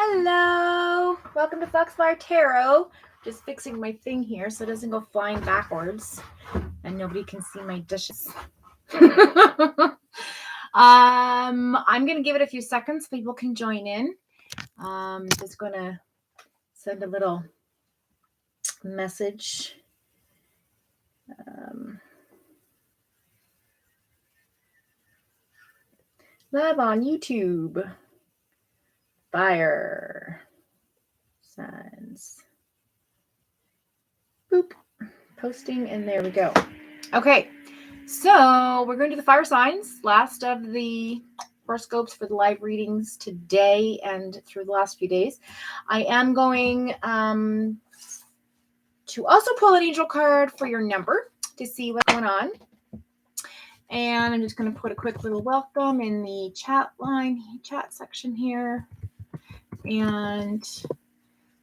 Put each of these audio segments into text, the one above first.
Hello, welcome to Foxfire Tarot. Just fixing my thing here so it doesn't go flying backwards and nobody can see my dishes. I'm gonna give it a few seconds so people can join in. Just gonna send a little message. Live on YouTube. Fire signs. Boop. Posting, and there we go. Okay, so we're going to do the fire signs. Last of the horoscopes for the live readings today and through the last few days. I am going to also pull an angel card for your number to see what's going on. And I'm just going to put a quick little welcome in the chat section here. And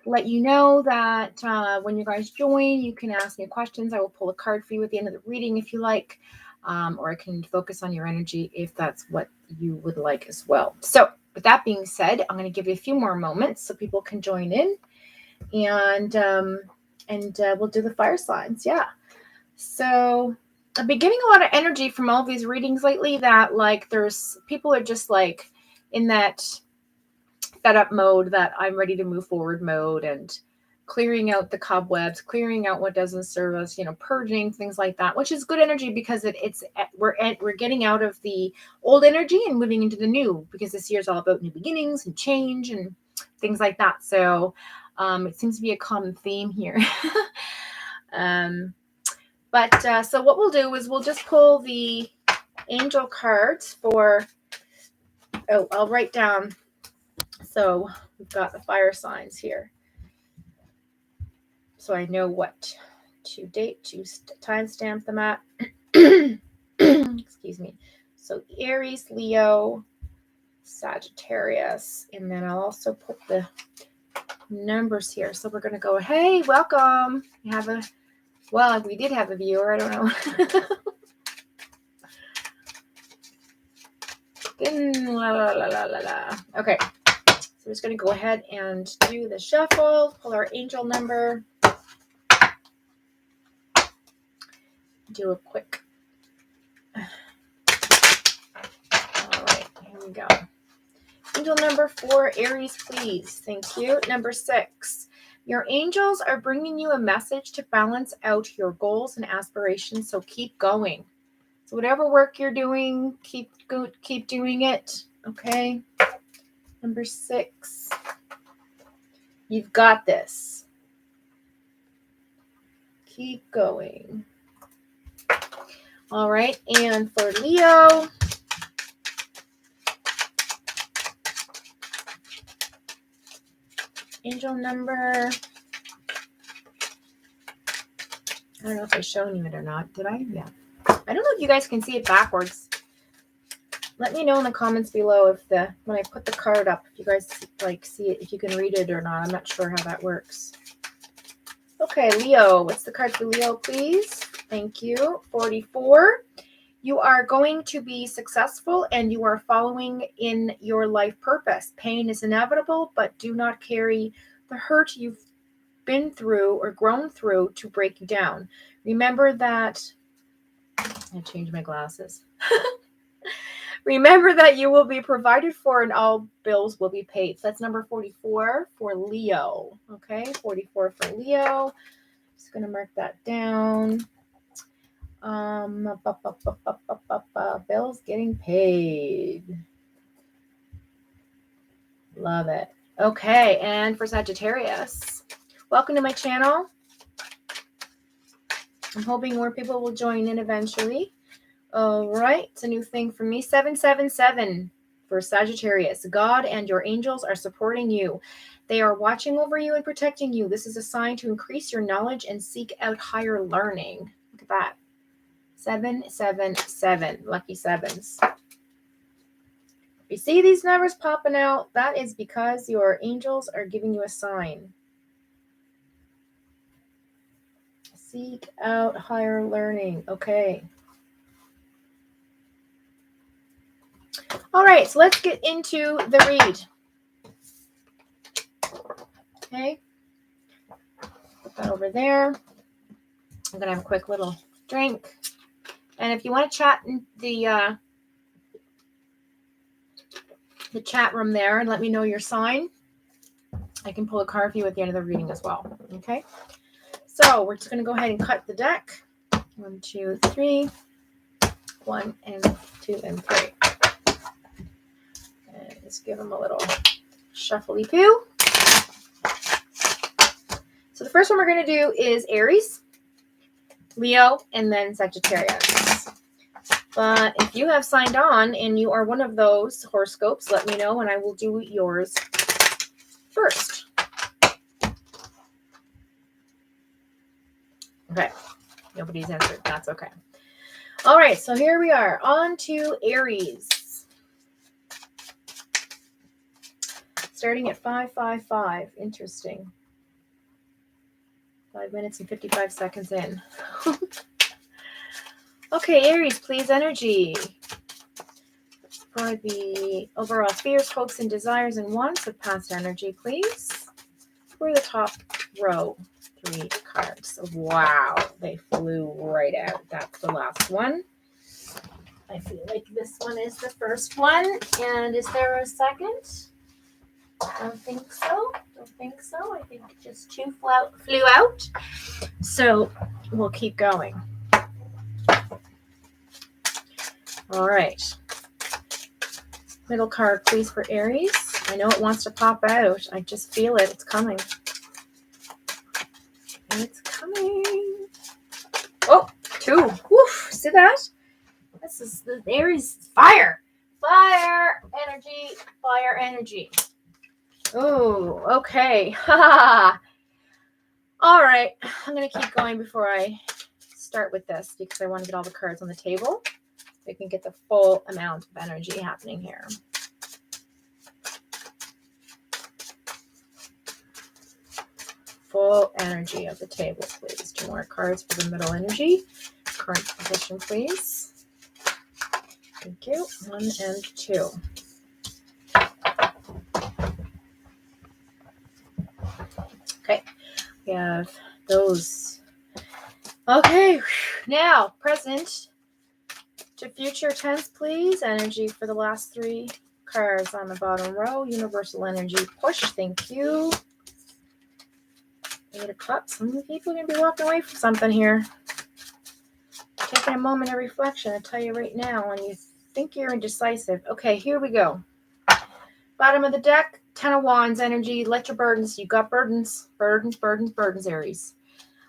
let you know that when you guys join, you can ask me questions. I will pull a card for you at the end of the reading if you like, or I can focus on your energy if that's what you would like as well. So with that being said, I'm going to give you a few more moments so people can join in, and we'll do the fire signs. Yeah. So I've been getting a lot of energy from all of these readings lately that like there's people are just like in that fed up mode, that I'm ready to move forward mode, and clearing out the cobwebs, clearing out what doesn't serve us, purging things like that, which is good energy because we're getting out of the old energy and moving into the new, because this year is all about new beginnings and change and things like that. So it seems to be a common theme here. So what we'll do is we'll just pull the angel cards for, I'll write down. So we've got the fire signs here, so I know what to date, to timestamp them at. Excuse me. So Aries, Leo, Sagittarius, and then I'll also put the numbers here. So we're going to go, hey, welcome. We did have a viewer. I don't know. Okay. So we're just going to go ahead and do the shuffle, pull our angel number, do a quick. All right, here we go. Angel number 4, Aries, please. Thank you. Number 6, your angels are bringing you a message to balance out your goals and aspirations, so keep going. So whatever work you're doing, keep doing it, okay? Number 6, you've got this. Keep going. All right, and for Leo, angel number, I don't know if I've shown you it or not. Did I? Yeah. I don't know if you guys can see it backwards. Let me know in the comments below if when I put the card up, if you guys see it, if you can read it or not. I'm not sure how that works. Okay, Leo, what's the card for Leo, please? Thank you. 44. You are going to be successful and you are following in your life purpose. Pain is inevitable, but do not carry the hurt you've been through or grown through to break you down. Remember that. I changed my glasses. Remember that you will be provided for and all bills will be paid. So that's number 44 for Leo. Okay, 44 for Leo. Just going to mark that down. Bills getting paid. Love it. Okay, and for Sagittarius, welcome to my channel. I'm hoping more people will join in eventually. All right, it's a new thing for me. 777 for Sagittarius. God and your angels are supporting you. They are watching over you and protecting you. This is a sign to increase your knowledge and seek out higher learning. Look at that. 777. Lucky sevens. If you see these numbers popping out, that is because your angels are giving you a sign. Seek out higher learning. Okay. All right, so let's get into the read. Okay. Put that over there. I'm going to have a quick little drink. And if you want to chat in the chat room there and let me know your sign, I can pull a card for you at the end of the reading as well. Okay. So we're just going to go ahead and cut the deck. 1, 2, 3. 1 and 2 and 3. And just give them a little shuffly poo. So the first one we're going to do is Aries, Leo, and then Sagittarius. But if you have signed on and you are one of those horoscopes, let me know and I will do yours first. Okay. Nobody's answered. That's okay. All right. So here we are. On to Aries. Starting at 555. Interesting. 5 minutes and 55 seconds in. Okay, Aries, please, energy. For the overall fears, hopes, and desires and wants of past energy, please. For the top row, 3 cards. Wow, they flew right out. That's the last one. I feel like this one is the first one. And is there a second? Don't think so. Don't think so. I think just 2 flew out. So we'll keep going. All right. Middle card, please, for Aries. I know it wants to pop out. I just feel it. It's coming. It's coming. Oh, 2. Woof. See that? This is the Aries fire. Fire energy. Fire energy. Oh, okay. Ha. All right. I'm going to keep going before I start with this because I want to get all the cards on the table. We can get the full amount of energy happening here. Full energy of the table, please. 2 more cards for the middle energy. Current position, please. Thank you. 1 and 2. Okay. We have those. Okay. Now, present to future tense, please. Energy for the last 3 cards on the bottom row. Universal energy push. Thank you. 8 of Cups. Some people are going to be walking away from something here. Taking a moment of reflection. I tell you right now, when you think you're indecisive. Okay, here we go. Bottom of the deck, 10 of Wands energy. Let your burdens. You got burdens. Burdens, burdens, burdens, Aries.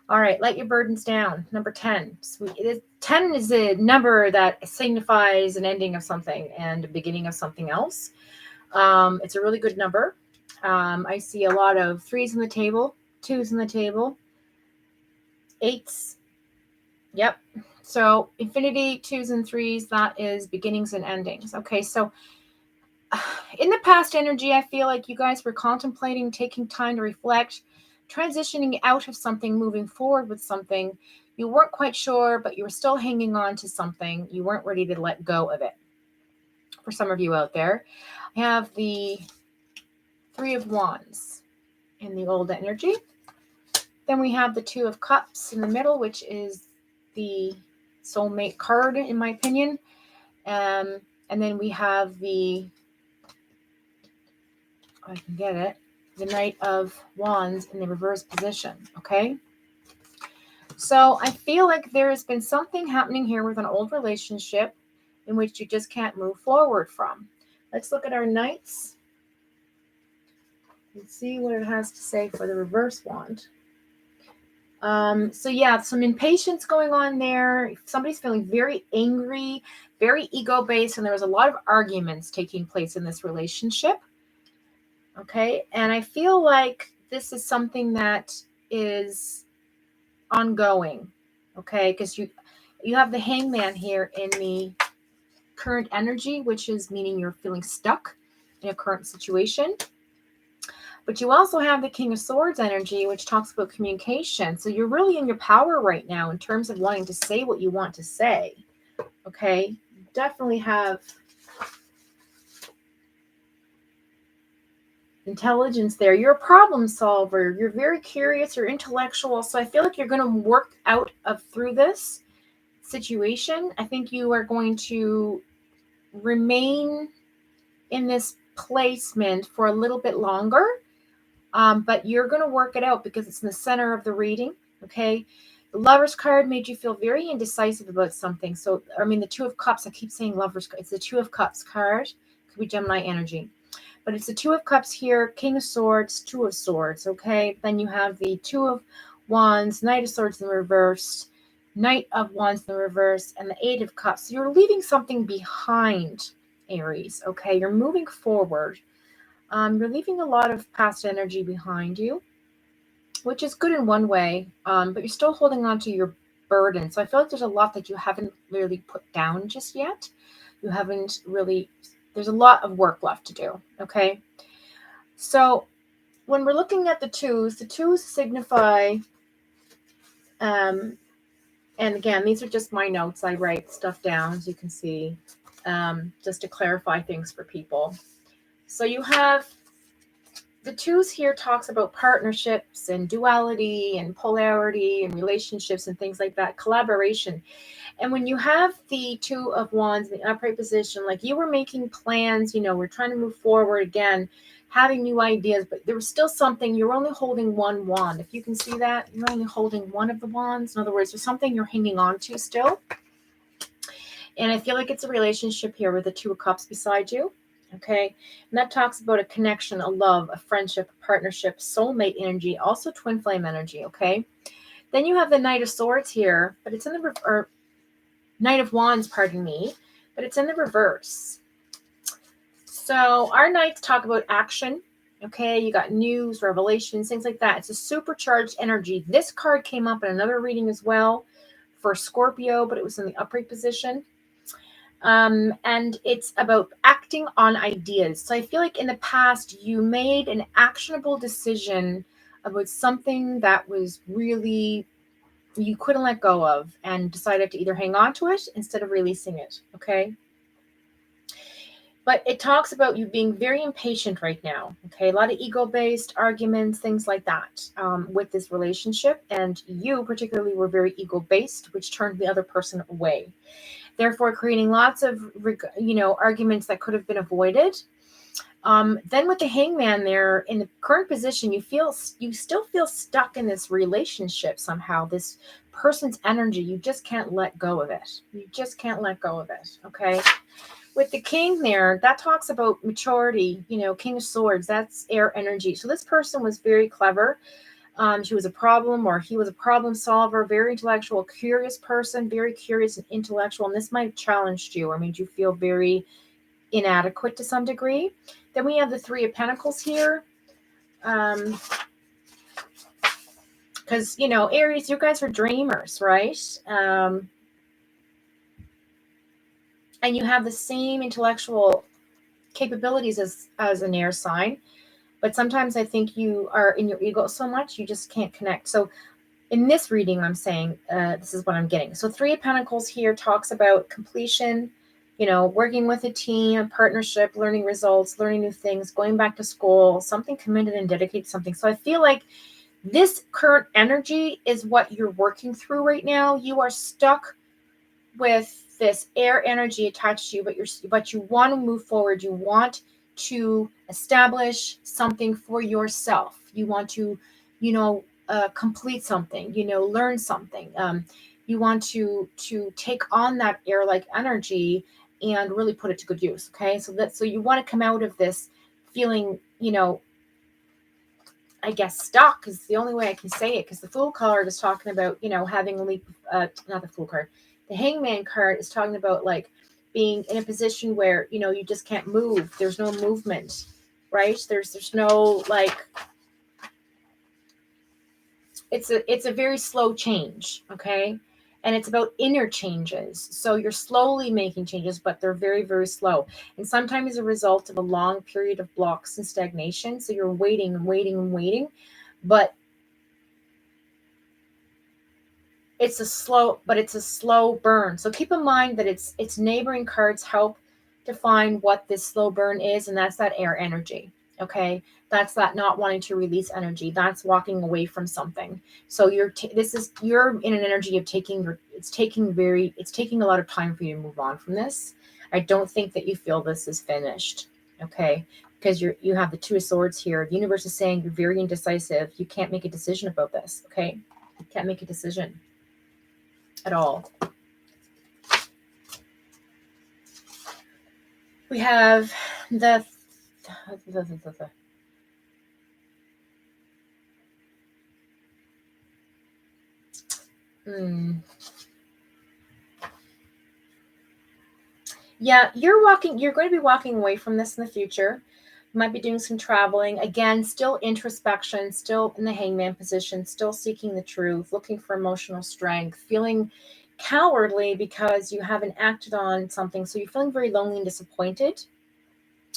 All right, let your burdens down. Number 10. Sweet. 10 is a number that signifies an ending of something and a beginning of something else. It's a really good number. I see a lot of 3s on the table, 2s on the table, 8s. Yep. So infinity, 2s and 3s, that is beginnings and endings. Okay, so in the past energy, I feel like you guys were contemplating, taking time to reflect, transitioning out of something, moving forward with something. You weren't quite sure, but you were still hanging on to something. You weren't ready to let go of it. For some of you out there, I have the 3 of Wands in the old energy. Then we have the 2 of Cups in the middle, which is the soulmate card, in my opinion. And then we have the, I can get it, the Knight of Wands in the reverse position, okay? So I feel like there has been something happening here with an old relationship in which you just can't move forward from. Let's look at our Knights and see what it has to say for the reverse wand. So yeah, some impatience going on there. Somebody's feeling very angry, very ego-based, and there was a lot of arguments taking place in this relationship. Okay, and I feel like this is something that is ongoing. Okay, because you have the Hangman here in the current energy, which is meaning you're feeling stuck in a current situation. But you also have the King of Swords energy, which talks about communication. So you're really in your power right now in terms of wanting to say what you want to say. Okay, definitely have intelligence there. You're a problem solver. You're very curious. You're intellectual. So I feel like you're going to work out of through this situation. I think you are going to remain in this placement for a little bit longer, but you're going to work it out because it's in the center of the reading. Okay. The Lover's card made you feel very indecisive about something. So, I mean, the Two of Cups, I keep saying Lover's card. It's the Two of Cups card. Could be Gemini energy. But it's the Two of Cups here, King of Swords, Two of Swords, okay? Then you have the Two of Wands, Knight of Swords in the reverse, Knight of Wands in the reverse, and the Eight of Cups. So you're leaving something behind, Aries, okay? You're moving forward. You're leaving a lot of past energy behind you, which is good in one way, but you're still holding on to your burden. So I feel like there's a lot that you haven't really put down just yet. You haven't really, there's a lot of work left to do, okay? So when we're looking at the twos signify, and again, these are just my notes. I write stuff down, as you can see, just to clarify things for people. So you have the twos here talks about partnerships and duality and polarity and relationships and things like that, collaboration. And when you have the Two of Wands in the upright position, like you were making plans, we're trying to move forward again, having new ideas, but there was still something, you're only holding one wand. If you can see that, you're only holding one of the wands. In other words, there's something you're hanging on to still. And I feel like it's a relationship here with the Two of Cups beside you. Okay. And that talks about a connection, a love, a friendship, a partnership, soulmate energy, also twin flame energy. Okay. Then you have the Knight of Swords here, but it's in the or Knight of Wands, pardon me, but it's in the reverse. So our knights talk about action. Okay. You got news, revelations, things like that. It's a supercharged energy. This card came up in another reading as well for Scorpio, but it was in the upright position. And it's about acting on ideas. So I feel like in the past, you made an actionable decision about something that was really, you couldn't let go of and decided to either hang on to it instead of releasing it. Okay. But it talks about you being very impatient right now. Okay. A lot of ego-based arguments, things like that, with this relationship. And you particularly were very ego-based, which turned the other person away, therefore creating lots of arguments that could have been avoided. Then with the Hangman there in the current position, you still feel stuck in this relationship somehow. This person's energy, you just can't let go of it. You just can't let go of it. Okay. With the King there, that talks about maturity. King of Swords, that's air energy. So this person was very clever. She was a problem, or he was a problem solver, very intellectual, curious person, very curious and intellectual. And this might have challenged you or made you feel very inadequate to some degree. Then we have the Three of Pentacles here. Because, Aries, you guys are dreamers, right? And you have the same intellectual capabilities as an air sign. But sometimes I think you are in your ego so much, you just can't connect. So in this reading, I'm saying, this is what I'm getting. So Three of Pentacles here talks about completion, working with a team, a partnership, learning results, learning new things, going back to school, something committed and dedicated to something. So I feel like this current energy is what you're working through right now. You are stuck with this air energy attached to you, but you want to move forward. You want to establish something for yourself. You want to, complete something, learn something. You want to take on that air-like energy and really put it to good use. Okay. So you want to come out of this feeling, I guess stuck is the only way I can say it, because the Fool card is talking about, having a leap, not the Fool card. The Hangman card is talking about like being in a position where, you just can't move. There's no movement, right? There's no like, it's a very slow change. Okay. And it's about inner changes. So you're slowly making changes, but they're very, very slow. And sometimes as a result of a long period of blocks and stagnation. So you're waiting and waiting and waiting, but it's a slow burn. So keep in mind that its neighboring cards help define what this slow burn is, and that's that air energy. Okay, that's that not wanting to release energy. That's walking away from something. So you're in an energy of it's taking a lot of time for you to move on from this. I don't think that you feel this is finished. Okay, because you have the Two of Swords here. The universe is saying you're very indecisive. You can't make a decision about this. Okay, you can't make a decision at all. We have the yeah, you're going to be walking away from this in the future. You might be doing some traveling. Again, still introspection, still in the hangman position, still seeking the truth, looking for emotional strength, feeling cowardly because you haven't acted on something. So you're feeling very lonely and disappointed.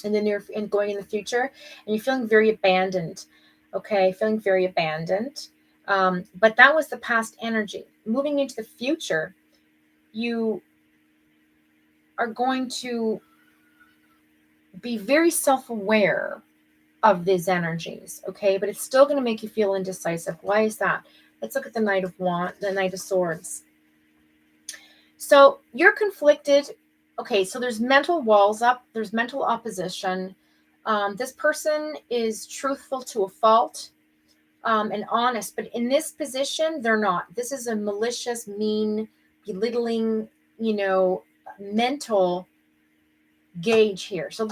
And then you're going in the future and you're feeling very abandoned. Okay, feeling very abandoned. But that was the past energy. Moving into the future, you are going to be very self-aware of these energies, okay? But it's still going to make you feel indecisive. Why is that? Let's look at the Knight of Swords. So you're conflicted. Okay, so there's mental walls up. There's mental opposition. This person is truthful to a fault and honest, but in this position, they're not. This is a malicious, mean, belittling, mental gauge here. So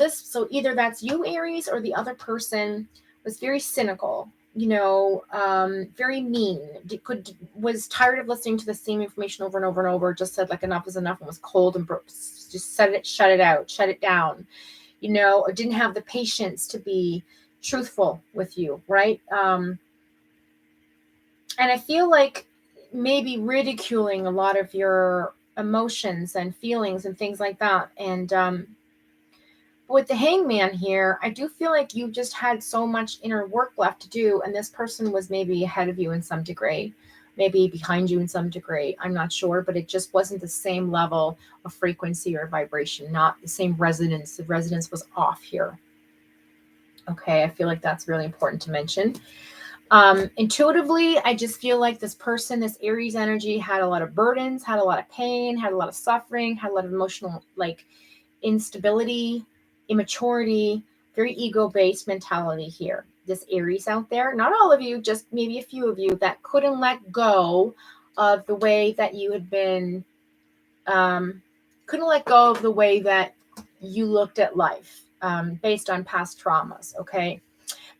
either that's you, Aries, or the other person was very cynical, very mean, was tired of listening to the same information over and over and over, just said like enough is enough and was cold and just shut it down, or didn't have the patience to be truthful with you, right? And I feel like maybe ridiculing a lot of your emotions and feelings and things like that. And with the hangman here, I do feel like you just had so much inner work left to do, and this person was maybe ahead of you in some degree, maybe behind you in some degree. I'm not sure, but it just wasn't the same level of frequency or vibration, not the same resonance. The resonance was off here. Okay, I feel like that's really important to mention. Intuitively, I just feel like this person, this Aries energy, had a lot of burdens, had a lot of pain, had a lot of suffering, had a lot of emotional instability, immaturity, very ego-based mentality here. This Aries out there, not all of you, just maybe a few of you that couldn't let go of the way that you had been, couldn't let go of the way that you looked at life based on past traumas, okay?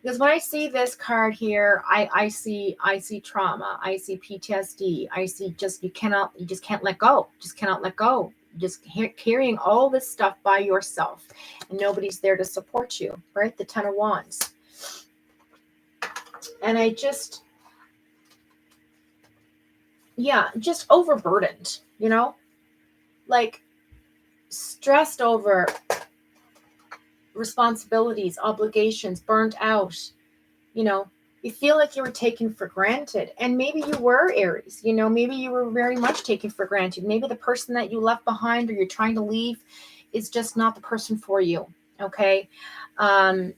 Because when I see this card here, I see trauma, I see PTSD, I see you just can't let go, just cannot let go. Just carrying all this stuff by yourself and nobody's there to support you, right? The Ten of Wands. And I just overburdened, like stressed over responsibilities, obligations, burnt out, you feel like you were taken for granted. And maybe you were, Aries, maybe you were very much taken for granted. Maybe the person that you left behind or you're trying to leave is just not the person for you. Okay. And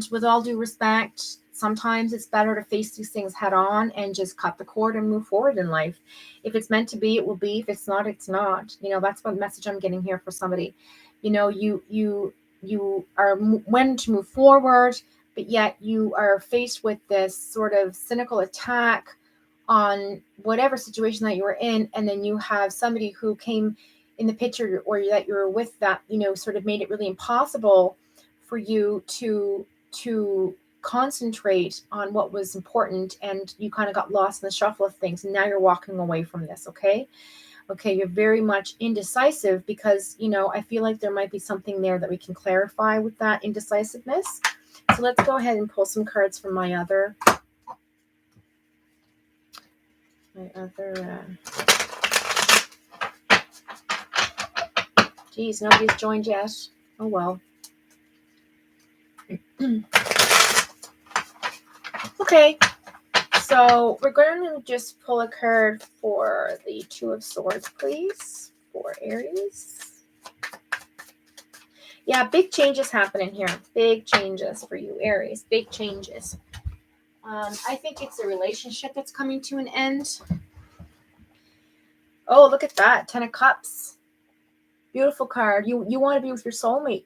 with all due respect, sometimes it's better to face these things head on and just cut the cord and move forward in life. If it's meant to be, it will be. If it's not, it's not. That's what message I'm getting here for somebody. You are when to move forward, but yet you are faced with this sort of cynical attack on whatever situation that you were in. And then you have somebody who came in the picture or that you were with that, sort of made it really impossible for you to concentrate on what was important. And you kind of got lost in the shuffle of things. And now you're walking away from this. Okay. You're very much indecisive because, I feel like there might be something there that we can clarify with that indecisiveness. So let's go ahead and pull some cards from my other. Geez, nobody's joined yet. Oh, well. Okay. So we're going to just pull a card for the Two of Swords, please, for Aries. Yeah, big changes happening here. Big changes for you, Aries. Big changes. I think it's a relationship that's coming to an end. Oh, look at that. 10 of Cups. Beautiful card. You want to be with your soulmate.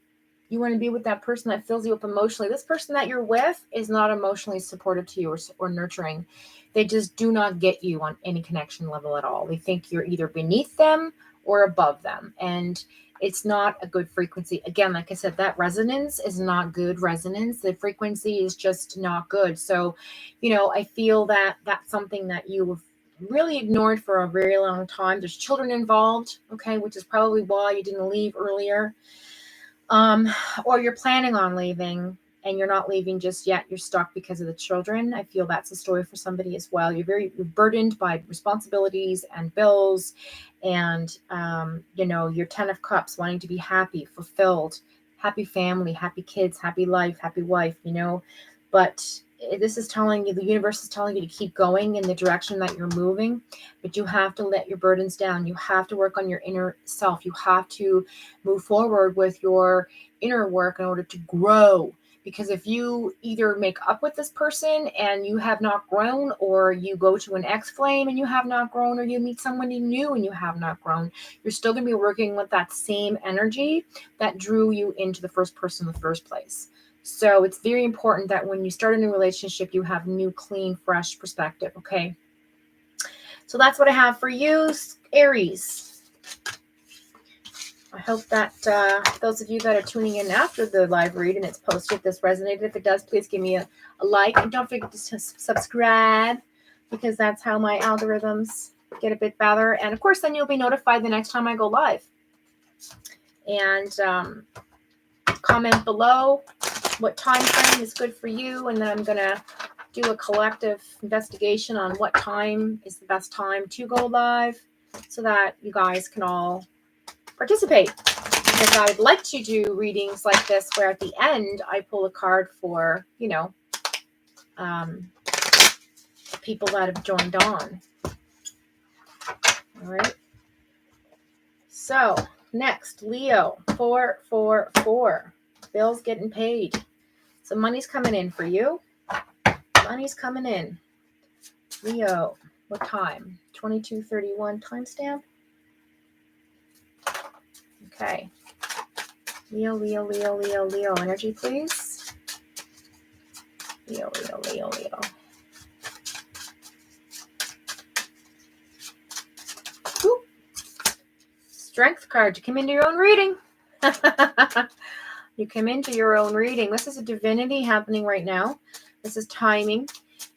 You want to be with that person that fills you up emotionally. This person that you're with is not emotionally supportive to you or nurturing. They just do not get you on any connection level at all. They think you're either beneath them or above them. And it's not a good frequency. Again, like I said, that resonance is not good resonance. The frequency is just not good. So, I feel that that's something that you've really ignored for a very long time. There's children involved, okay, which is probably why you didn't leave earlier. Or you're planning on leaving and you're not leaving just yet. You're stuck because of the children. I feel that's a story for somebody as well. You're burdened by responsibilities and bills and, your 10 of Cups, wanting to be happy, fulfilled, happy family, happy kids, happy life, happy wife, but this is telling you, the universe is telling you to keep going in the direction that you're moving, but you have to let your burdens down. You have to work on your inner self. You have to move forward with your inner work in order to grow. Because if you either make up with this person and you have not grown, or you go to an ex-flame and you have not grown, or you meet somebody new and you have not grown, you're still going to be working with that same energy that drew you into the first person in the first place. So it's very important that when you start a new relationship, you have new, clean, fresh perspective. Okay. So that's what I have for you, Aries. I hope that those of you that are tuning in after the live read and it's posted, if this resonated. If it does, please give me a like. And don't forget to subscribe, because that's how my algorithms get a bit better. And of course, then you'll be notified the next time I go live. And comment below what time frame is good for you, and then I'm going to do a collective investigation on what time is the best time to go live, so that you guys can all participate. Because I would like to do readings like this where at the end I pull a card for, people that have joined on. All right. So next, Leo, 444. Bills getting paid. So money's coming in for you. Money's coming in. Leo, what time? 22:31 timestamp. Okay. Leo, energy, please. Leo. Ooh. Strength card. You come into your own reading. You come into your own reading. This is a divinity happening right now. This is timing.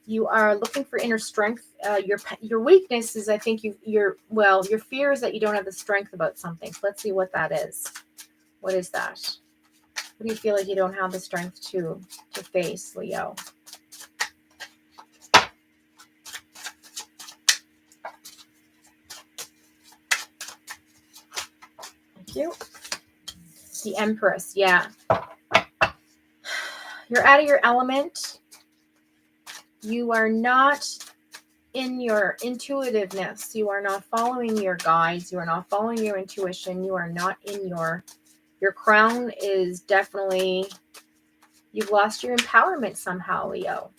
You are looking for inner strength. Your weakness is, I think, your fear is that you don't have the strength about something. So let's see what that is. What is that? What do you feel like you don't have the strength to face, Leo? Thank you. The Empress, yeah. You're out of your element. You are not in your intuitiveness. You are not following your guides. You are not following your intuition. You are not in your crown is definitely, you've lost your empowerment somehow, Leo.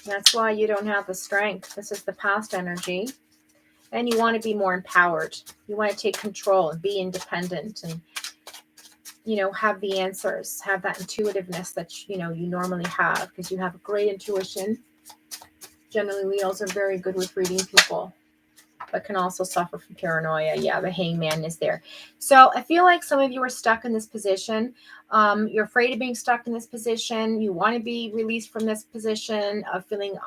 That's why you don't have the strength. This is the past energy. And you want to be more empowered. You want to take control and be independent and, have the answers, have that intuitiveness that, you normally have, because you have a great intuition. Generally, Leos are very good with reading people, but can also suffer from paranoia. Yeah, the Hangman is there. So I feel like some of you are stuck in this position. You're afraid of being stuck in this position. You want to be released from this position of feeling,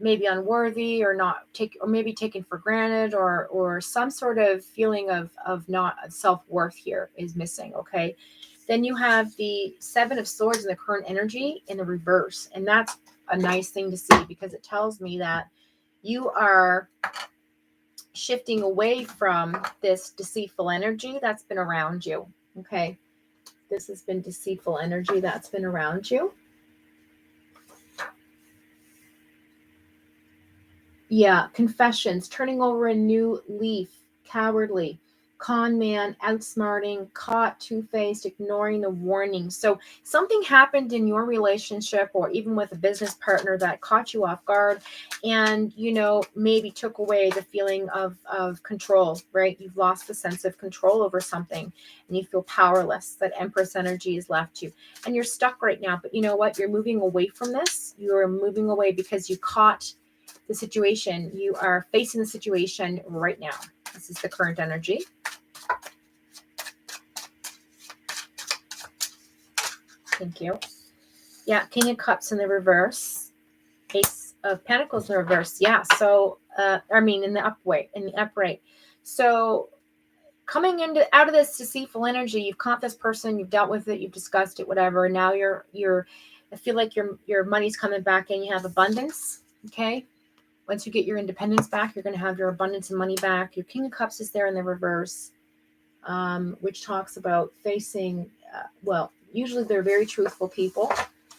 maybe unworthy or maybe taken for granted, or some sort of feeling of not self-worth here is missing. Okay. Then you have the 7 of Swords in the current energy in the reverse. And that's a nice thing to see, because it tells me that you are shifting away from this deceitful energy that's been around you. Okay. This has been deceitful energy that's been around you. Yeah, confessions, turning over a new leaf. cowardly, con man, outsmarting, caught, two-faced, ignoring the warning. So something happened in your relationship or even with a business partner that caught you off guard and, maybe took away the feeling of control, right? You've lost the sense of control over something and you feel powerless. That Empress energy has left you and you're stuck right now. But you know what? You're moving away from this. You're moving away because you caught the situation. You are facing the situation right now. This is the current energy. Thank you. Yeah, King of Cups in the reverse. Ace of Pentacles in the reverse. Yeah, so, in the upright. So, coming out of this deceitful energy, you've caught this person, you've dealt with it, you've discussed it, whatever. Now I feel like your money's coming back in. You have abundance, okay? Once you get your independence back, you're going to have your abundance and money back. Your King of Cups is there in the reverse, which talks about facing, usually they're very truthful people.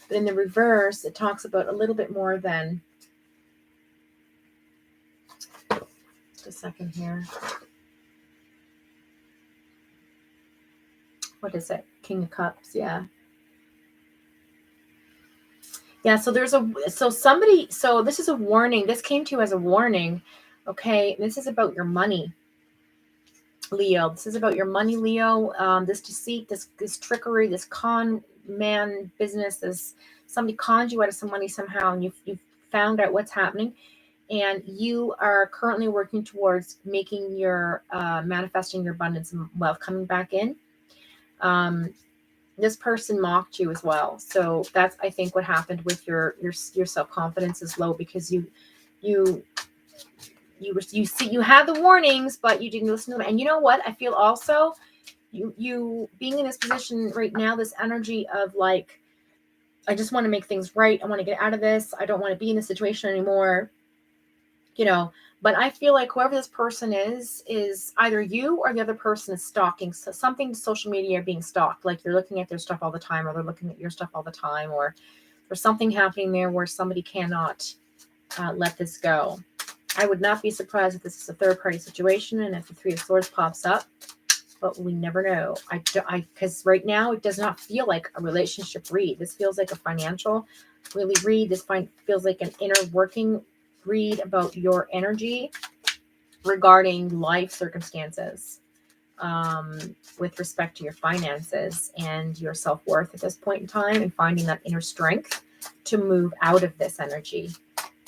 But in the reverse, it talks about a little bit more than, just a second here. What is it? King of Cups, yeah. Yeah, so this is a warning. This came to you as a warning, okay? This is about your money, Leo. This is about your money, Leo. This deceit, this trickery, this con man business, somebody conned you out of some money somehow, and you've found out what's happening, and you are currently working towards making your manifesting your abundance and wealth coming back in. This person mocked you as well, so that's, I think, what happened with your self-confidence is low because you had the warnings, but you didn't listen to them. And you know what? I feel also you being in this position right now, this energy of like, I just want to make things right. I want to get out of this. I don't want to be in this situation anymore. But I feel like whoever this person is either you or the other person is stalking. So something to social media being stalked, like you're looking at their stuff all the time, or they're looking at your stuff all the time, or there's something happening there where somebody cannot let this go. I would not be surprised if this is a third-party situation and if the Three of Swords pops up, but we never know. Because right now it does not feel like a relationship read. This feels like a financial read. This feels like an inner working read about your energy regarding life circumstances, with respect to your finances and your self-worth at this point in time, and finding that inner strength to move out of this energy.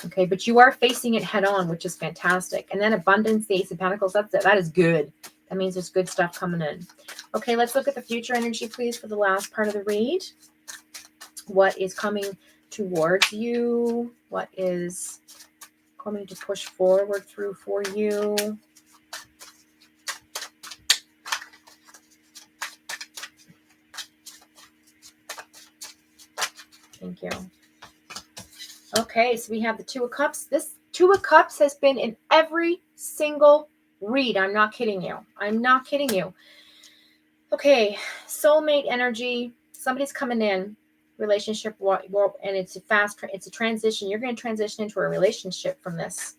Okay, but you are facing it head on, which is fantastic. And then abundance, the Ace of Pentacles, that is good. That means there's good stuff coming in. Okay, let's look at the future energy, please, for the last part of the read. What is coming towards you? What is coming to push forward through for you? Thank you. Okay, so we have the Two of Cups. This Two of Cups has been in every single read. I'm not kidding you. I'm not kidding you. Okay, soulmate energy. Somebody's coming in, relationship, and it's a transition. You're going to transition into a relationship from this.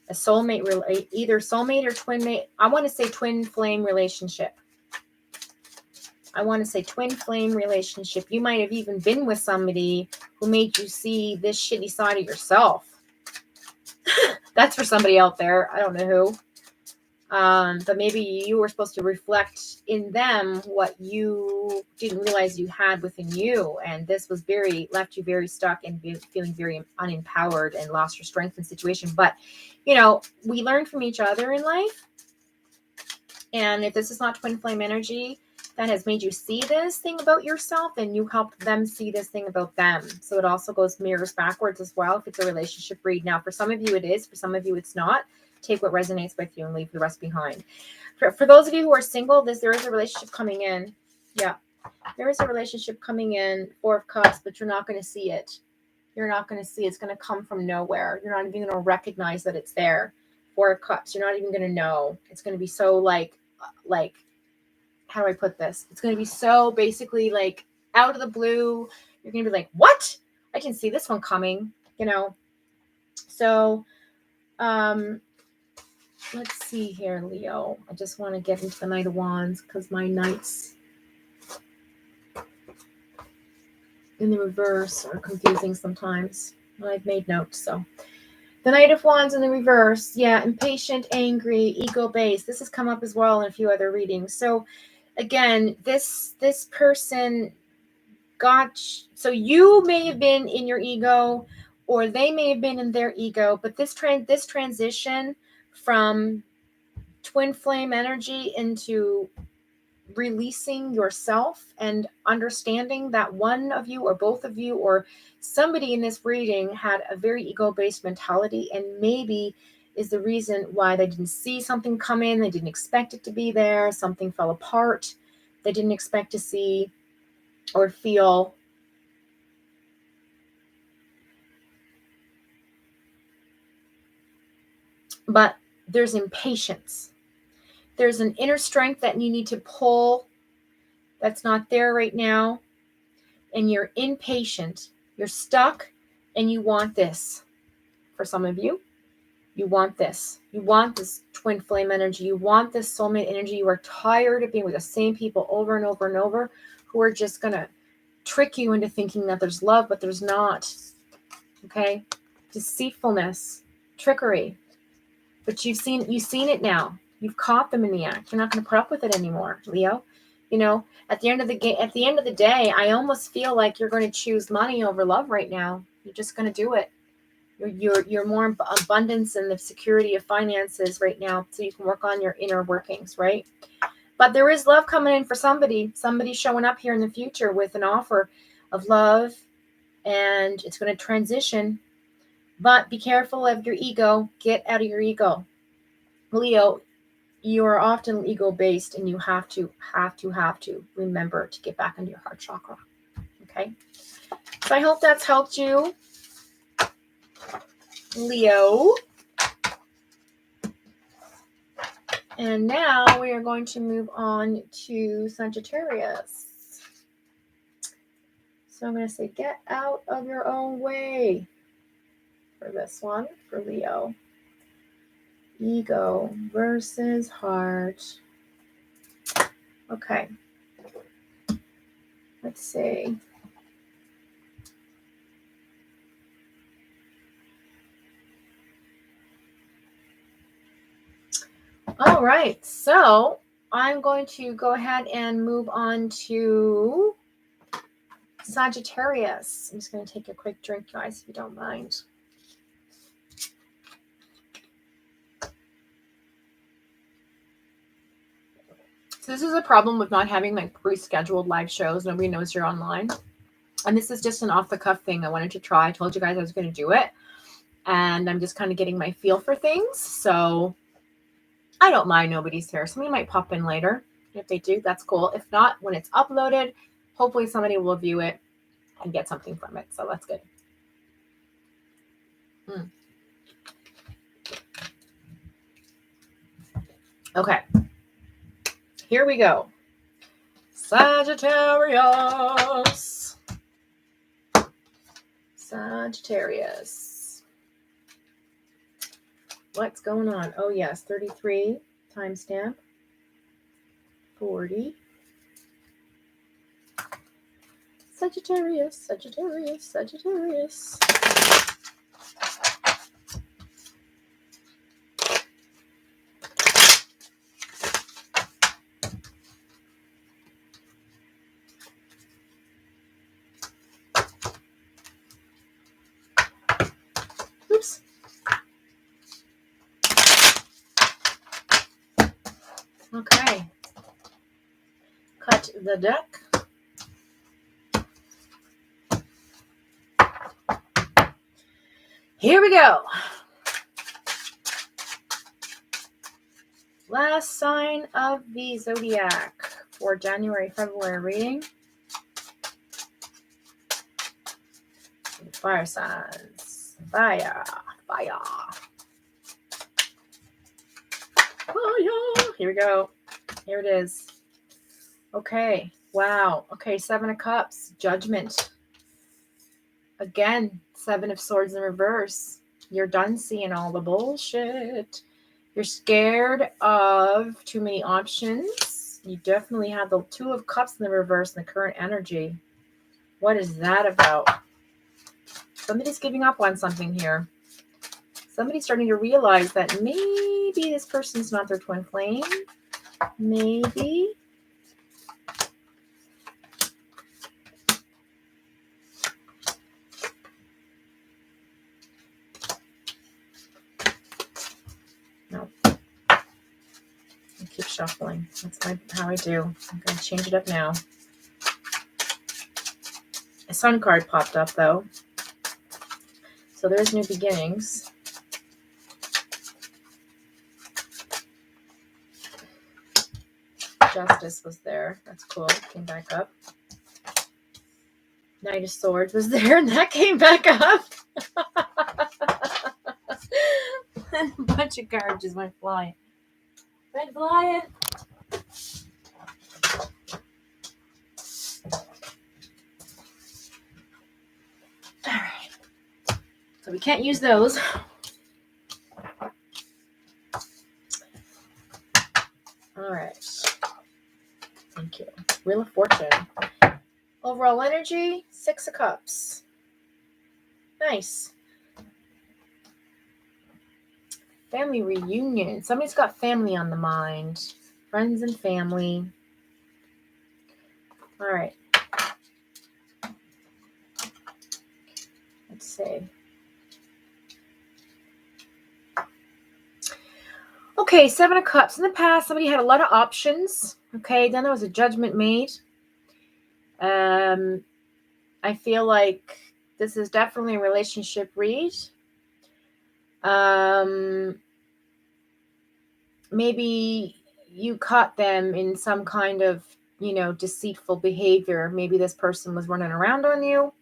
A soulmate, either soulmate or twin mate. I want to say twin flame relationship. I want to say twin flame relationship. You might have even been with somebody who made you see this shitty side of yourself. That's for somebody out there. I don't know who. But maybe you were supposed to reflect in them what you didn't realize you had within you. And this was left you very stuck and feeling very unempowered and lost your strength in situation. But, we learn from each other in life. And if this is not twin flame energy that has made you see this thing about yourself, and you help them see this thing about them. So it also mirrors backwards as well if it's a relationship read. Now, for some of you it is, for some of you it's not. Take what resonates with you and leave the rest behind. For those of you who are single, there is a relationship coming in. Yeah, there is a relationship coming in, Four of Cups, but you're not going to see it. You're not going to see it. It's going to come from nowhere. You're not even going to recognize that it's there. Four of Cups. You're not even going to know. It's going to be so like, how do I put this? It's going to be so basically like out of the blue. You're going to be like, what? I didn't see this one coming, So, let's see here, Leo. I just want to get into the Knight of Wands because my knights in the reverse are confusing sometimes. I've made notes, so. The Knight of Wands in the reverse. Yeah, impatient, angry, ego-based. This has come up as well in a few other readings. So again, this person so you may have been in your ego, or they may have been in their ego, but this transition from twin flame energy into releasing yourself and understanding that one of you or both of you or somebody in this reading had a very ego-based mentality, and maybe is the reason why they didn't see something come in, they didn't expect it to be there, something fell apart, they didn't expect to see or feel. But there's impatience. There's an inner strength that you need to pull that's not there right now. And you're impatient. You're stuck and you want this. For some of you, you want this. You want this twin flame energy. You want this soulmate energy. You are tired of being with the same people over and over and over who are just going to trick you into thinking that there's love, but there's not. Okay? Deceitfulness, trickery. But you've seen it now. You've caught them in the act. You're not going to put up with it anymore, Leo. You know, at the end of the day, I almost feel like you're going to choose money over love right now. You're just going to do it. You're more abundance and the security of finances right now, so you can work on your inner workings, right? But there is love coming in for somebody showing up here in the future with an offer of love, and it's going to transition. But be careful of your ego. Get out of your ego. Leo, you are often ego-based, and you have to remember to get back into your heart chakra. Okay? So I hope that's helped you, Leo. And now we are going to move on to Sagittarius. So I'm going to say, get out of your own way for this one, for Leo. Ego versus heart. Okay. Let's see. All right. So I'm going to go ahead and move on to Sagittarius. I'm just going to take a quick drink, guys, if you don't mind. So this is a problem with not having like pre-scheduled live shows. Nobody knows you're online. And this is just an off-the-cuff thing I wanted to try. I told you guys I was going to do it. And I'm just kind of getting my feel for things. So I don't mind nobody's here. Somebody might pop in later. If they do, that's cool. If not, when it's uploaded, hopefully somebody will view it and get something from it. So that's good. Okay. Here we go. Sagittarius. What's going on? Oh, yes. 33 timestamp. 40. Sagittarius. Oops. Okay. Cut the deck. Here we go. Last sign of the zodiac for January, February reading. Fire signs. Fire. Here we go. Here it is. Okay. Wow. Okay. 7 of Cups. Judgment. Again, 7 of Swords in reverse. You're done seeing all the bullshit. You're scared of too many options. You definitely have the Two of Cups in the reverse in the current energy. What is that about? Somebody's giving up on something here. Somebody's starting to realize that maybe this person's not their twin flame. Maybe. No. I keep shuffling. That's how I do. I'm going to change it up now. A Sun card popped up, though. So there's new beginnings. Justice was there. That's cool. Came back up. Knight of Swords was there, and that came back up. A bunch of cards just went flying. Went flying. All right. So we can't use those. All right. Thank you. Wheel of Fortune. Overall energy, 6 of Cups. Nice. Family reunion. Somebody's got family on the mind. Friends and family. All right. Let's see. Okay, 7 of Cups. In the past, somebody had a lot of options. Okay, then there was a judgment made. I feel like this is definitely a relationship read. Maybe you caught them in some kind of, deceitful behavior. Maybe this person was running around on you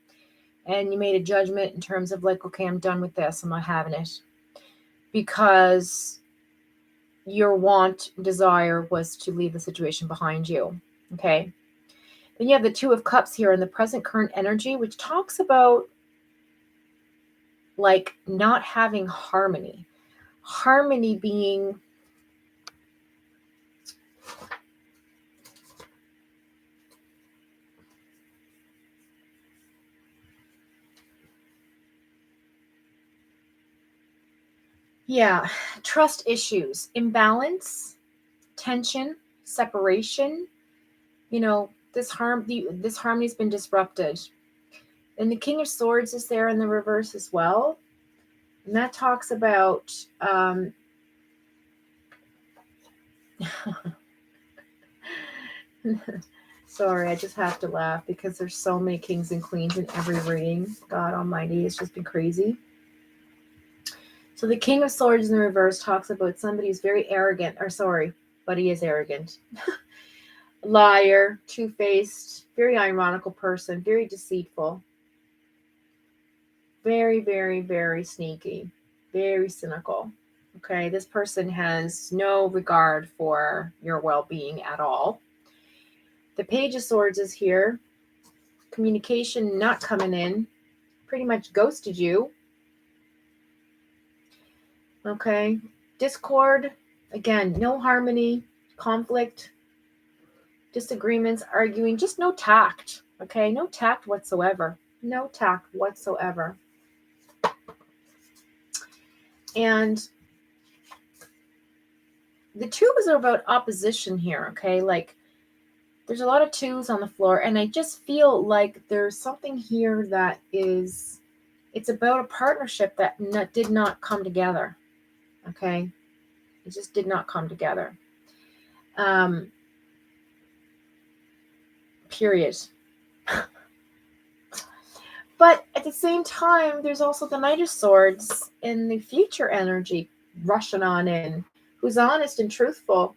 and you made a judgment in terms of like, okay, I'm done with this. I'm not having it. Because your desire was to leave the situation behind you. Okay. Then you have the Two of Cups here in the present current energy, which talks about like not having harmony. Harmony being trust issues, imbalance, tension, separation. This harmony's been disrupted. And the King of Swords is there in the reverse as well. And that talks about sorry, I just have to laugh because there's so many kings and queens in every reading. God almighty, it's just been crazy. So the King of Swords in the reverse talks about somebody who's very arrogant, but he is arrogant. Liar, two-faced, very ironical person, very deceitful. Very, very, very sneaky, very cynical. Okay, this person has no regard for your well-being at all. The Page of Swords is here. Communication not coming in. Pretty much ghosted you. Okay. Discord. Again, no harmony, conflict, disagreements, arguing, just no tact. Okay. No tact whatsoever. No tact whatsoever. And the twos are about opposition here. Okay. Like there's a lot of twos on the floor. And I just feel like there's something here that it's about a partnership that did not come together. Okay. It just did not come together. Period. But at the same time, there's also the Knight of Swords in the future energy rushing on in, who's honest and truthful.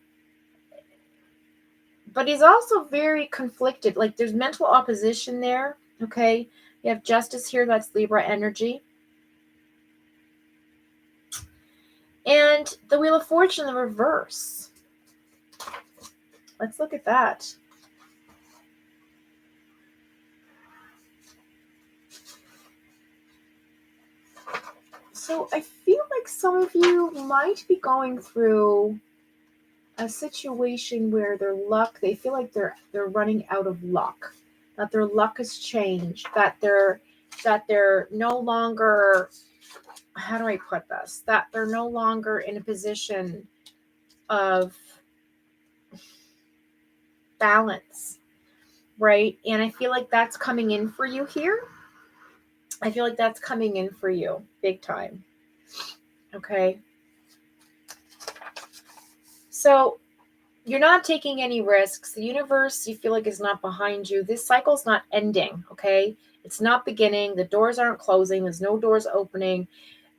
But he's also very conflicted. Like there's mental opposition there. Okay. You have Justice here. That's Libra energy. And the Wheel of Fortune in the reverse. Let's look at that. So I feel like some of you might be going through a situation where their luck, they feel like they're running out of luck, that their luck has changed, that they're no longer, how do I put this? That they're no longer in a position of balance, right? And I feel like that's coming in for you here. I feel like that's coming in for you big time. Okay. So you're not taking any risks. The universe, you feel like, is not behind you. This cycle's not ending, okay? It's not beginning. The doors aren't closing. There's no doors opening.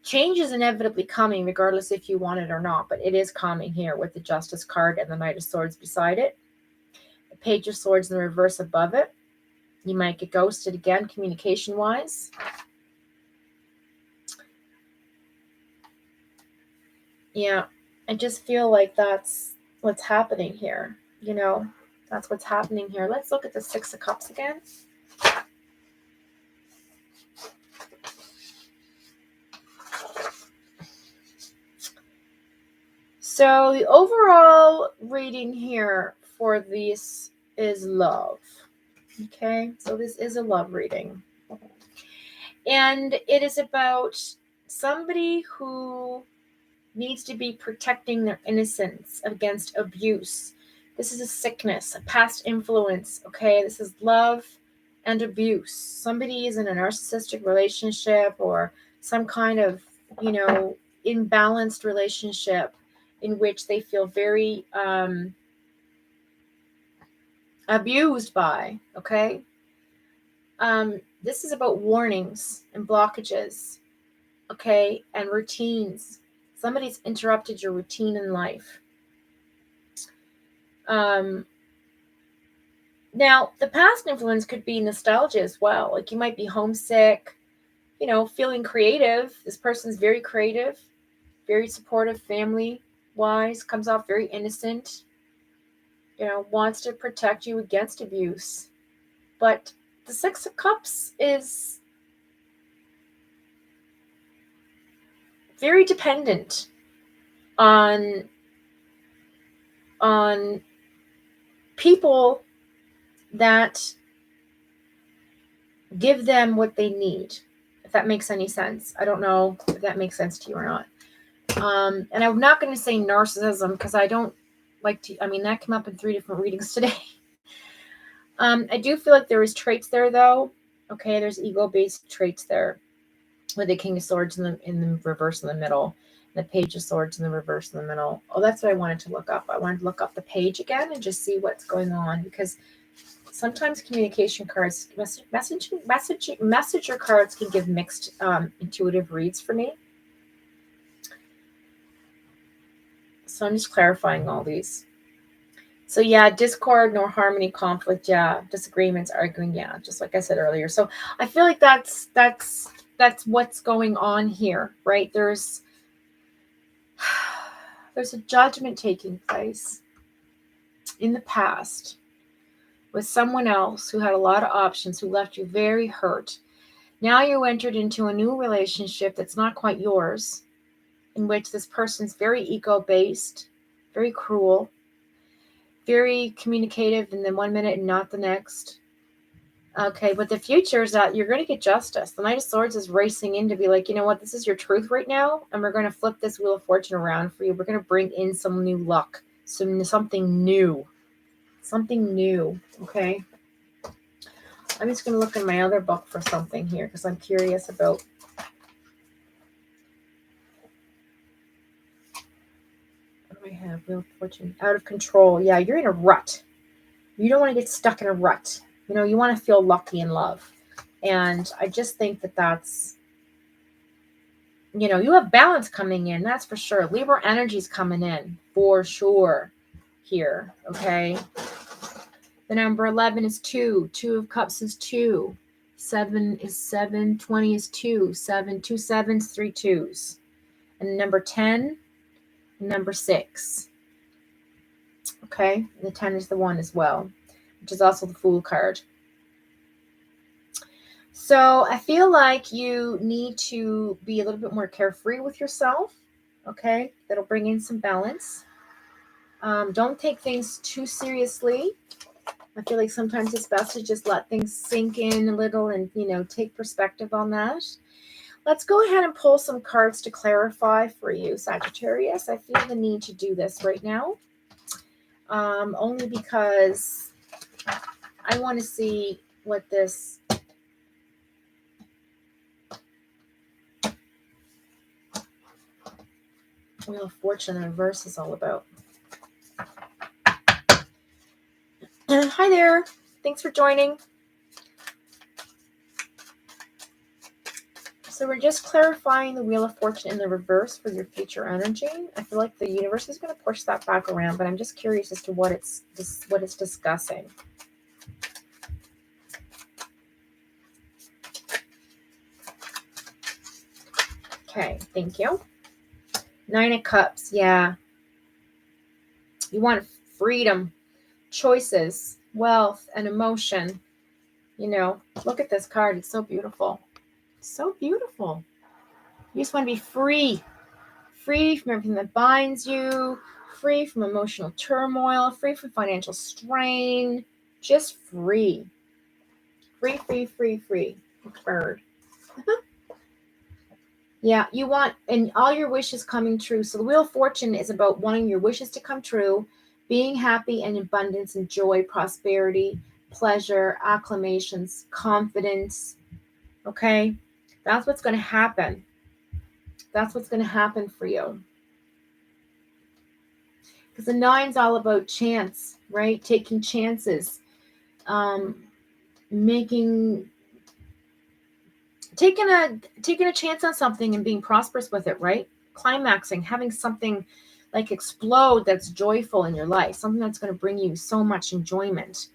Change is inevitably coming, regardless if you want it or not, but it is coming here with the Justice card and the Knight of Swords beside it. The Page of Swords in the reverse above it. You might get ghosted again, communication-wise. Yeah, I just feel like that's what's happening here. You know, that's what's happening here. Let's look at the Six of Cups again. So the overall reading here for this is love. Okay, so this is a love reading. And it is about somebody who needs to be protecting their innocence against abuse. This is a sickness, a past influence, okay? This is love and abuse. Somebody is in a narcissistic relationship or some kind of, imbalanced relationship in which they feel very abused by, okay? This is about warnings and blockages, okay, and routines. Somebody's interrupted your routine in life. Now, the past influence could be nostalgia as well. Like you might be homesick, feeling creative. This person's very creative, very supportive family-wise, comes off very innocent, wants to protect you against abuse. But the Six of Cups is very dependent on people that give them what they need, if that makes any sense. I don't know if that makes sense to you or not. And I'm not going to say narcissism because I don't like to, that came up in 3 different readings today. I do feel like there is traits there though. Okay, there's ego-based traits there with the King of Swords in the reverse in the middle, and the Page of Swords in the reverse in the middle. Oh, that's what I wanted to look up. I wanted to look up the page again and just see what's going on, because sometimes communication cards, messenger cards can give mixed intuitive reads for me. So I'm just clarifying all these. So yeah, discord, nor harmony, conflict, yeah, disagreements, arguing, yeah, just like I said earlier. So I feel like that's what's going on here, right? There's a judgment taking place in the past with someone else who had a lot of options, who left you very hurt. Now you entered into a new relationship that's not quite yours, in which this person's very ego-based, very cruel, very communicative, and then one minute and not the next. Okay, but the future is that you're going to get justice. The Knight of Swords is racing in to be like, you know what, this is your truth right now, and we're going to flip this Wheel of Fortune around for you. We're going to bring in some new luck, something new, okay? I'm just going to look in my other book for something here because I'm curious about. What do I have? Wheel of Fortune. Out of control. Yeah, you're in a rut. You don't want to get stuck in a rut. You want to feel lucky in love. And I just think that that's, you have balance coming in. That's for sure. Libra energy's coming in for sure here. Okay. The number 11 is 2. 2 of Cups is 2. 7 is 7. 20 is 2. 7. 2 sevens, 3 2s. And number 10, number 6. Okay. And the 10 is the 1 as well, which is also the Fool card. So I feel like you need to be a little bit more carefree with yourself. Okay, that'll bring in some balance. Don't take things too seriously. I feel like sometimes it's best to just let things sink in a little and, take perspective on that. Let's go ahead and pull some cards to clarify for you, Sagittarius. I feel the need to do this right now. Only because I want to see what this Wheel of Fortune in reverse is all about. Hi there. Thanks for joining. So we're just clarifying the Wheel of Fortune in the reverse for your future energy. I feel like the universe is going to push that back around, but I'm just curious as to what it's discussing. Okay, thank you. 9 of Cups, yeah. You want freedom, choices, wealth, and emotion. Look at this card. It's so beautiful. So beautiful. You just want to be free. Free from everything that binds you. Free from emotional turmoil. Free from financial strain. Just free. Free, free, free, free. Bird. Yeah, you want, and all your wishes coming true. So the Wheel of Fortune is about wanting your wishes to come true, being happy and abundance and joy, prosperity, pleasure, acclamations, confidence. Okay? That's what's going to happen. That's what's going to happen for you. Because the 9's all about chance, right? Taking chances. Taking a chance on something and being prosperous with it, right? Climaxing, having something like explode that's joyful in your life, something that's going to bring you so much enjoyment.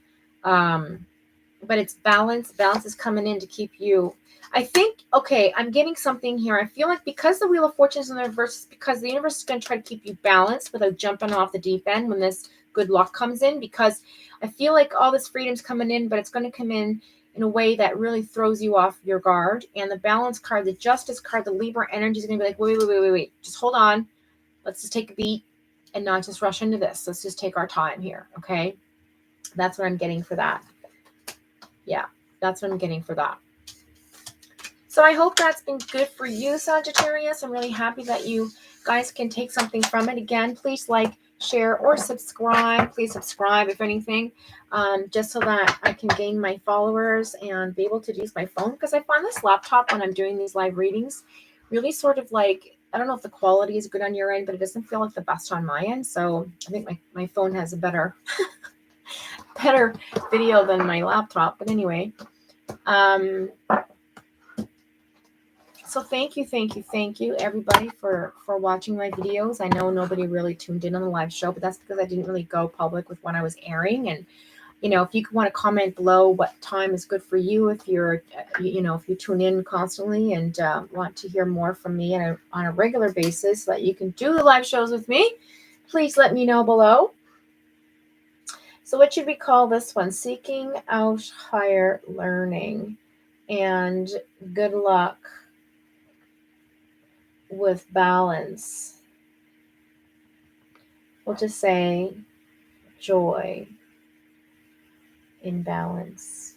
But it's balance. Balance is coming in to keep you. I think, okay, I'm getting something here. I feel like because the Wheel of Fortune is in the reverse, because the universe is going to try to keep you balanced without jumping off the deep end when this good luck comes in, because I feel like all this freedom's coming in, but it's going to come in a way that really throws you off your guard. And the balance card, the justice card, the Libra energy is going to be like, wait. Just hold on. Let's just take a beat and not just rush into this. Let's just take our time here. Okay. That's what I'm getting for that. Yeah, that's what I'm getting for that. So I hope that's been good for you, Sagittarius. I'm really happy that you guys can take something from it. Again, please like, share, or subscribe. Please subscribe, if anything, just so that I can gain my followers and be able to use my phone. Because I find this laptop, when I'm doing these live readings, really sort of like, I don't know if the quality is good on your end, but it doesn't feel like the best on my end. So I think my phone has a better video than my laptop. But anyway, so thank you, everybody, for watching my videos. I know nobody really tuned in on the live show, but that's because I didn't really go public with when I was airing. And, if you want to comment below what time is good for you, if you're, if you tune in constantly and want to hear more from me on a regular basis so that you can do the live shows with me, please let me know below. So what should we call this one? Seeking out higher learning and good luck with balance. We'll just say joy in balance.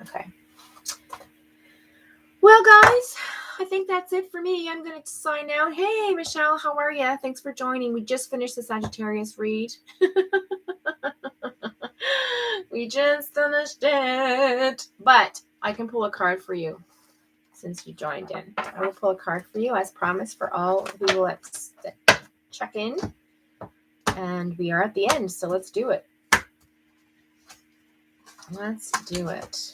Okay. Well, guys, I think that's it for me. I'm going to sign out. Hey, Michelle, how are you? Thanks for joining. We just finished the Sagittarius read. We just finished it. But I can pull a card for you since you joined in. I will pull a card for you as promised for all who will check in. And we are at the end, so let's do it. Let's do it.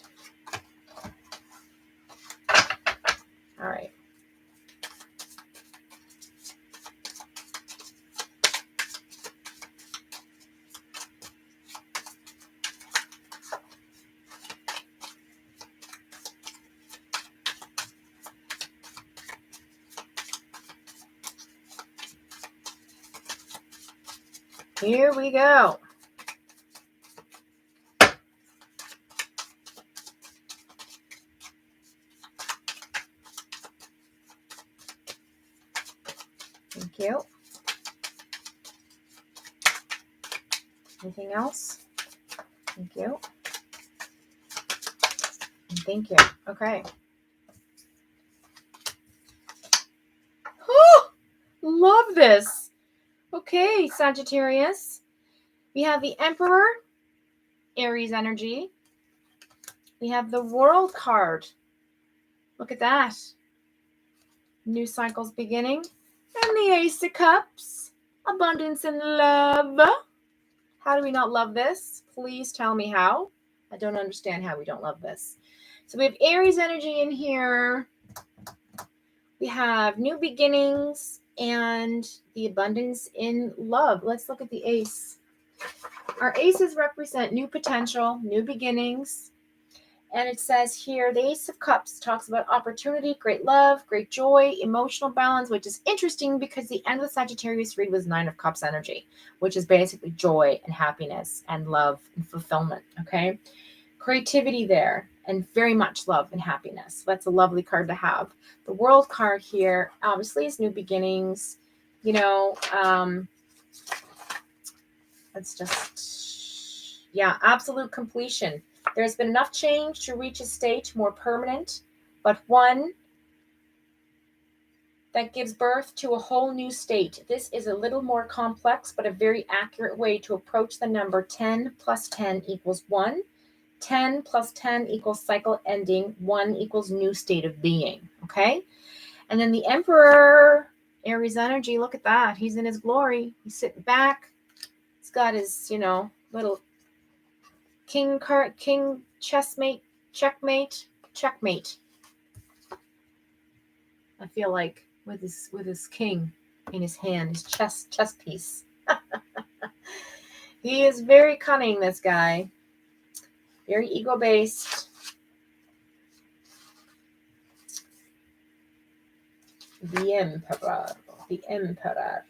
All right. Here we go. you. Anything else? Thank you. And thank you. Okay. Oh, love this. Okay, Sagittarius. We have the Emperor, Aries energy. We have the World card. Look at that. New cycles beginning. And the Ace of Cups. Abundance and love. How do we not love this? Please tell me how. I don't understand how we don't love this. So we have Aries energy in here. We have new beginnings and the abundance in love. Let's look at the ace. Our aces represent new potential, new beginnings. And it says here, the Ace of Cups talks about opportunity, great love, great joy, emotional balance, which is interesting because the end of the Sagittarius read was 9 of Cups energy, which is basically joy and happiness and love and fulfillment, okay? Creativity there and very much love and happiness. That's a lovely card to have. The World card here, obviously, is new beginnings. You know, let's just, yeah, absolute completion. There's been enough change to reach a state more permanent, but one that gives birth to a whole new state. This is a little more complex, but a very accurate way to approach the number 10 plus 10 equals 1. 10 plus 10 equals cycle ending. 1 equals new state of being. Okay? And then the Emperor, Aries energy, look at that. He's in his glory. He's sitting back. He's got his, you know, little king chessmate, checkmate. I feel like with his king in his hand, his chess piece. He is very cunning, this guy. Very ego-based. The Emperor.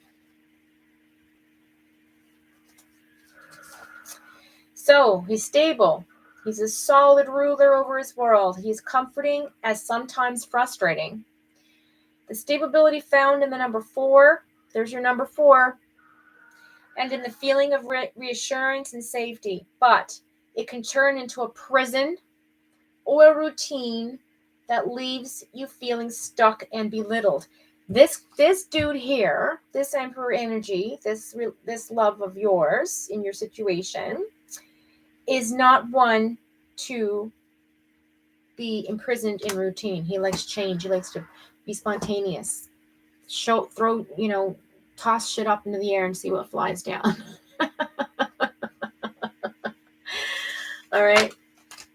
So he's stable. He's a solid ruler over his world. He's comforting as sometimes frustrating. The stability found in the number 4. There's your number 4. And in the feeling of reassurance and safety. But it can turn into a prison or a routine that leaves you feeling stuck and belittled. This dude here, this Emperor energy, this love of yours in your situation, is not one to be imprisoned in routine. He likes change. He likes to be spontaneous. Throw, you know, toss shit up into the air and see what flies down. All right.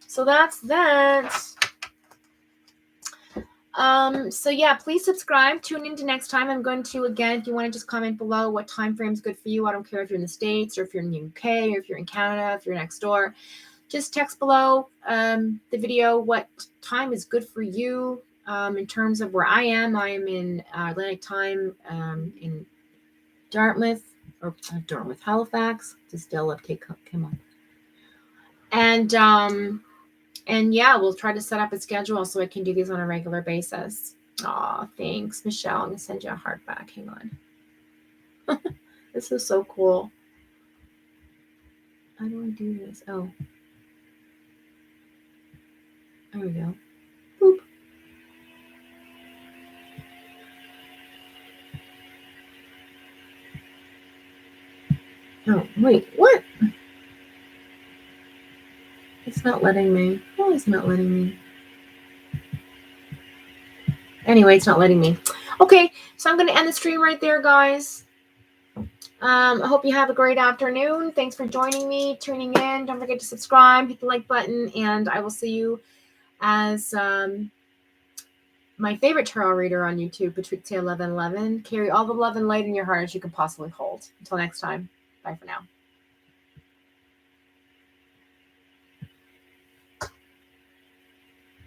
So that's that. So yeah, please subscribe. Tune into next time. I'm going to, again, if you want to just comment below what time frame is good for you. I don't care if you're in the States or if you're in the UK or if you're in Canada, if you're next door. Just text below the video what time is good for you in terms of where I am. I am in Atlantic time in Dartmouth, Halifax. Just still okay, come on. And yeah, we'll try to set up a schedule so I can do these on a regular basis. Aw, thanks, Michelle. I'm gonna send you a heart back. Hang on. This is so cool. How do I do this? Oh. There we go. Boop. Oh, wait, what? It's not letting me. Oh, it's not letting me. Anyway, it's not letting me. Okay, so I'm going to end the stream right there, guys. I hope you have a great afternoon. Thanks for joining me, tuning in. Don't forget to subscribe, hit the like button, and I will see you as my favorite tarot reader on YouTube, Patricia 1111. Carry all the love and light in your heart as you can possibly hold. Until next time, bye for now.